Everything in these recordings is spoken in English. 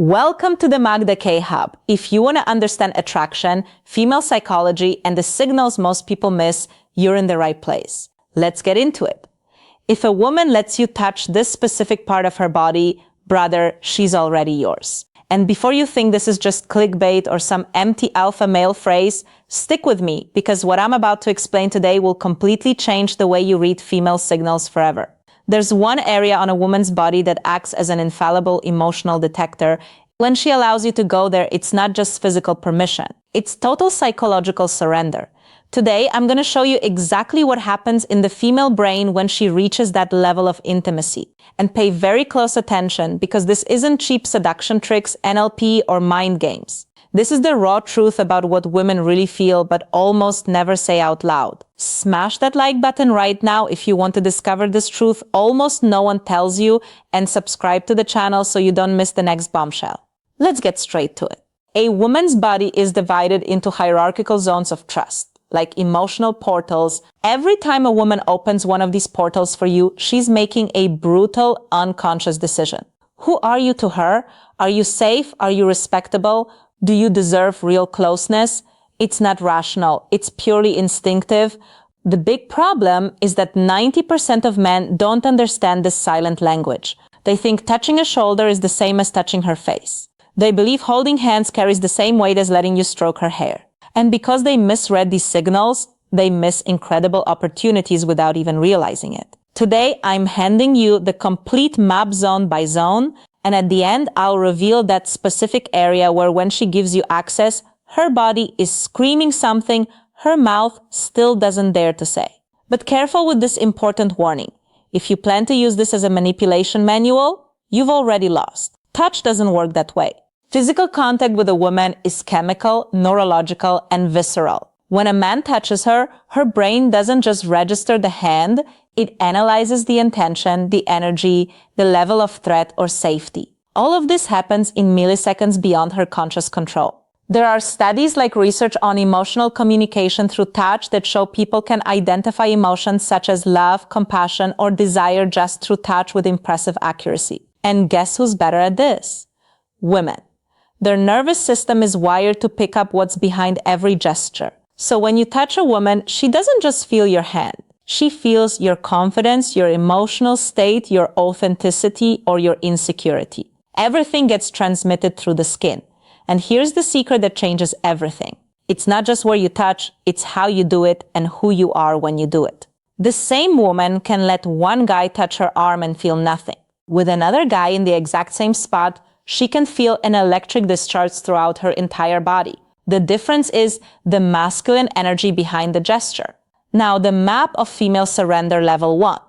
Welcome to the Magda K Hub. If you want to understand attraction, female psychology, and the signals most people miss, you're in the right place. Let's get into it. If a woman lets you touch this specific part of her body, brother, she's already yours. And before you think this is just clickbait or some empty alpha male phrase, stick with me because what I'm about to explain today will completely change the way you read female signals forever. There's one area on a woman's body that acts as an infallible emotional detector. When she allows you to go there, it's not just physical permission. It's total psychological surrender. Today, I'm going to show you exactly what happens in the female brain when she reaches that level of intimacy. And pay very close attention because this isn't cheap seduction tricks, NLP, or mind games. This is the raw truth about what women really feel but almost never say out loud. Smash that like button right now if you want to discover this truth almost no one tells you, and subscribe to the channel so you don't miss the next bombshell. Let's get straight to it. A woman's body is divided into hierarchical zones of trust, like emotional portals. Every time a woman opens one of these portals for you, she's making a brutal, unconscious decision. Who are you to her? Are you safe? Are you respectable? Do you deserve real closeness? It's not rational. It's purely instinctive. The big problem is that 90% of men don't understand this silent language. They think touching a shoulder is the same as touching her face. They believe holding hands carries the same weight as letting you stroke her hair. And because they misread these signals, they miss incredible opportunities without even realizing it. Today, I'm handing you the complete map zone by zone, and at the end, I'll reveal that specific area where when she gives you access, her body is screaming something her mouth still doesn't dare to say. But careful with this important warning. If you plan to use this as a manipulation manual, you've already lost. Touch doesn't work that way. Physical contact with a woman is chemical, neurological, and visceral. When a man touches her, her brain doesn't just register the hand, it analyzes the intention, the energy, the level of threat or safety. All of this happens in milliseconds beyond her conscious control. There are studies like research on emotional communication through touch that show people can identify emotions such as love, compassion, or desire just through touch with impressive accuracy. And guess who's better at this? Women. Their nervous system is wired to pick up what's behind every gesture. So when you touch a woman, she doesn't just feel your hand. She feels your confidence, your emotional state, your authenticity, or your insecurity. Everything gets transmitted through the skin. And here's the secret that changes everything. It's not just where you touch, it's how you do it and who you are when you do it. The same woman can let one guy touch her arm and feel nothing. With another guy in the exact same spot, she can feel an electric discharge throughout her entire body. The difference is the masculine energy behind the gesture. Now, the map of female surrender level 1.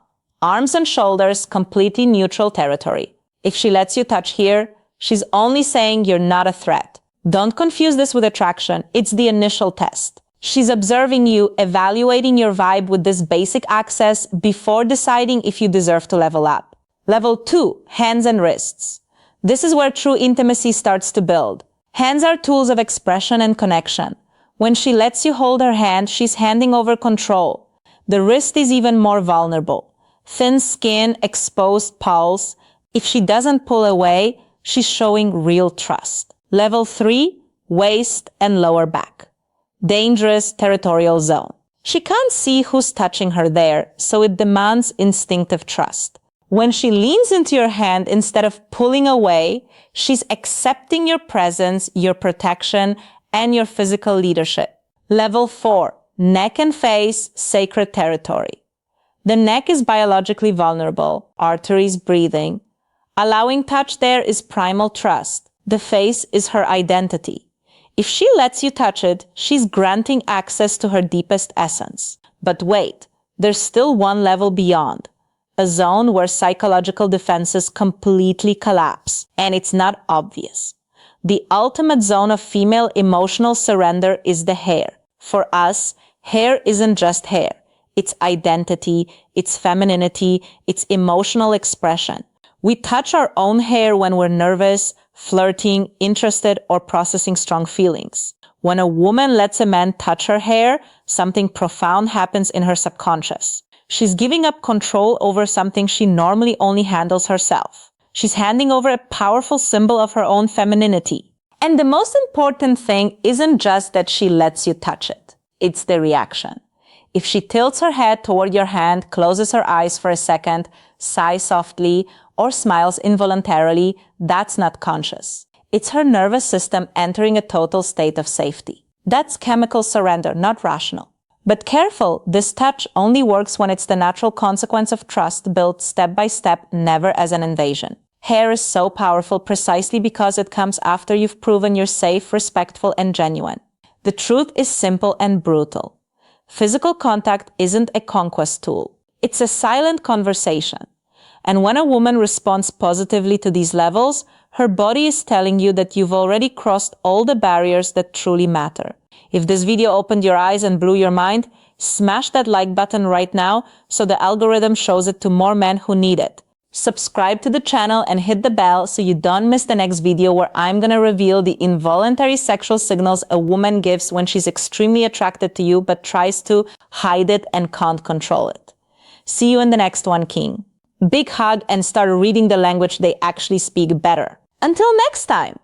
Arms and shoulders, completely neutral territory. If she lets you touch here, she's only saying you're not a threat. Don't confuse this with attraction. It's the initial test. She's observing you, evaluating your vibe with this basic access before deciding if you deserve to level up. Level 2, hands and wrists. This is where true intimacy starts to build. Hands are tools of expression and connection. When she lets you hold her hand, she's handing over control. The wrist is even more vulnerable. Thin skin, exposed pulse. If she doesn't pull away, she's showing real trust. Level 3, waist and lower back. Dangerous territorial zone. She can't see who's touching her there, so it demands instinctive trust. When she leans into your hand instead of pulling away, she's accepting your presence, your protection, and your physical leadership. Level 4, neck and face, sacred territory. The neck is biologically vulnerable, arteries breathing. Allowing touch there is primal trust. The face is her identity. If she lets you touch it, she's granting access to her deepest essence. But wait, there's still one level beyond. A zone where psychological defenses completely collapse, and it's not obvious. The ultimate zone of female emotional surrender is the hair. For us, hair isn't just hair. It's identity, it's femininity, it's emotional expression. We touch our own hair when we're nervous, flirting, interested, or processing strong feelings. When a woman lets a man touch her hair, something profound happens in her subconscious. She's giving up control over something she normally only handles herself. She's handing over a powerful symbol of her own femininity. And the most important thing isn't just that she lets you touch it. It's the reaction. If she tilts her head toward your hand, closes her eyes for a second, sighs softly, or smiles involuntarily, that's not conscious. It's her nervous system entering a total state of safety. That's chemical surrender, not rational. But careful, this touch only works when it's the natural consequence of trust built step by step, never as an invasion. Hair is so powerful precisely because it comes after you've proven you're safe, respectful, and genuine. The truth is simple and brutal. Physical contact isn't a conquest tool. It's a silent conversation. And when a woman responds positively to these levels, her body is telling you that you've already crossed all the barriers that truly matter. If this video opened your eyes and blew your mind, smash that like button right now so the algorithm shows it to more men who need it. Subscribe to the channel and hit the bell so you don't miss the next video where I'm gonna reveal the involuntary sexual signals a woman gives when she's extremely attracted to you but tries to hide it and can't control it. See you in the next one, King. Big hug and start reading the language they actually speak better. Until next time!